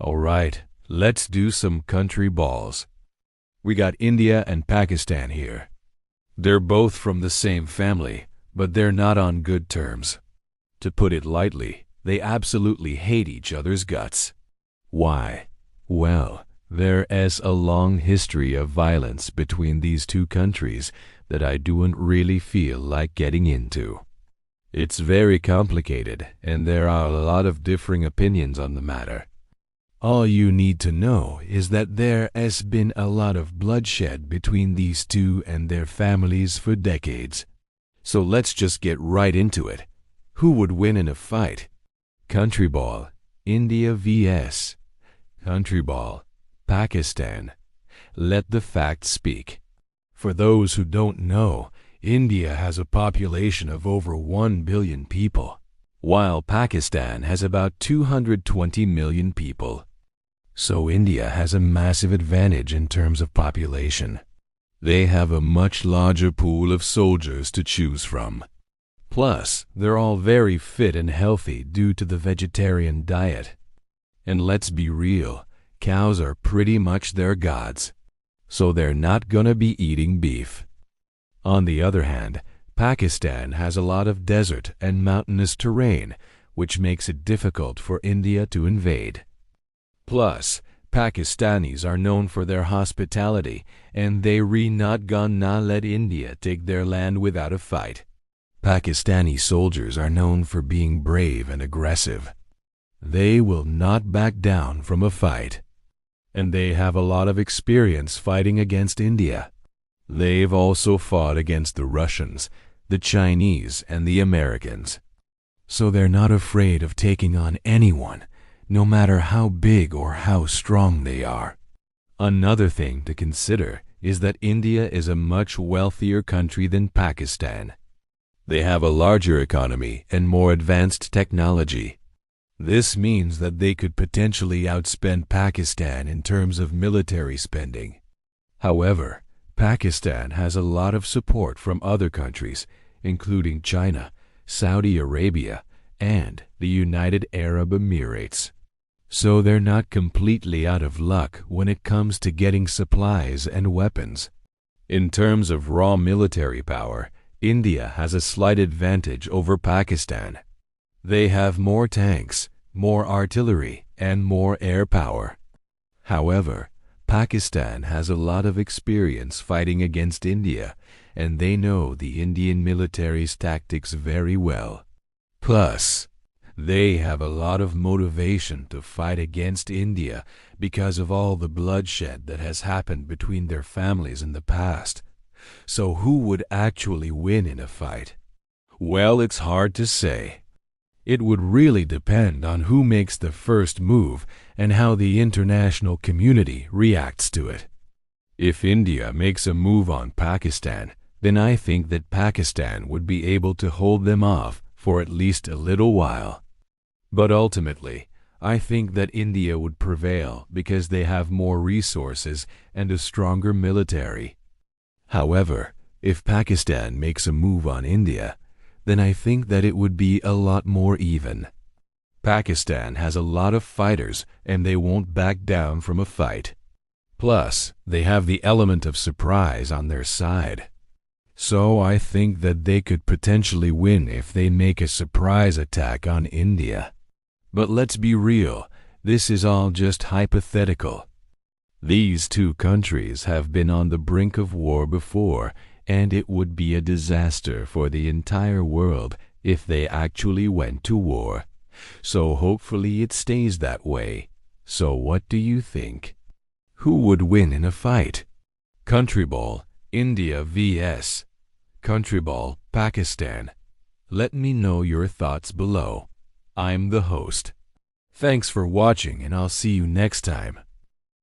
Alright, let's do some country balls. We got India and Pakistan here. They're both from the same family, but they're not on good terms. To put it lightly, they absolutely hate each other's guts. Why? Well, there is a long history of violence between these two countries that I don't really feel like getting into. It's very complicated, and there are a lot of differing opinions on the matter. All you need to know is that there has been a lot of bloodshed between these two and their families for decades. So let's just get right into it. Who would win in a fight? Countryball, India vs. Countryball, Pakistan. Let the facts speak. For those who don't know, India has a population of over 1 billion people, while Pakistan has about 220 million people. So India has a massive advantage in terms of population. They have a much larger pool of soldiers to choose from. Plus, they're all very fit and healthy due to the vegetarian diet. And let's be real, cows are pretty much their gods. So they're not gonna be eating beef. On the other hand, Pakistan has a lot of desert and mountainous terrain, which makes it difficult for India to invade. Plus, Pakistanis are known for their hospitality, and they not gonna let India take their land without a fight. Pakistani soldiers are known for being brave and aggressive. They will not back down from a fight. And they have a lot of experience fighting against India. They've also fought against the Russians, the Chinese, and the Americans. So they're not afraid of taking on anyone, no matter how big or how strong they are. Another thing to consider is that India is a much wealthier country than Pakistan. They have a larger economy and more advanced technology. This means that they could potentially outspend Pakistan in terms of military spending. However, Pakistan has a lot of support from other countries, including China, Saudi Arabia, and the United Arab Emirates. So they're not completely out of luck when it comes to getting supplies and weapons. In terms of raw military power, India has a slight advantage over Pakistan. They have more tanks, more artillery, and more air power. However, Pakistan has a lot of experience fighting against India, and they know the Indian military's tactics very well. Plus, they have a lot of motivation to fight against India because of all the bloodshed that has happened between their families in the past. So who would actually win in a fight? Well, it's hard to say. It would really depend on who makes the first move and how the international community reacts to it. If India makes a move on Pakistan, then I think that Pakistan would be able to hold them off for at least a little while. But ultimately, I think that India would prevail because they have more resources and a stronger military. However, if Pakistan makes a move on India, then I think that it would be a lot more even. Pakistan has a lot of fighters and they won't back down from a fight. Plus, they have the element of surprise on their side. So I think that they could potentially win if they make a surprise attack on India. But let's be real, this is all just hypothetical. These two countries have been on the brink of war before, and it would be a disaster for the entire world if they actually went to war. So hopefully it stays that way. So what do you think? Who would win in a fight? Countryball, India vs. Countryball, Pakistan. Let me know your thoughts below. I'm the host. Thanks for watching, and I'll see you next time.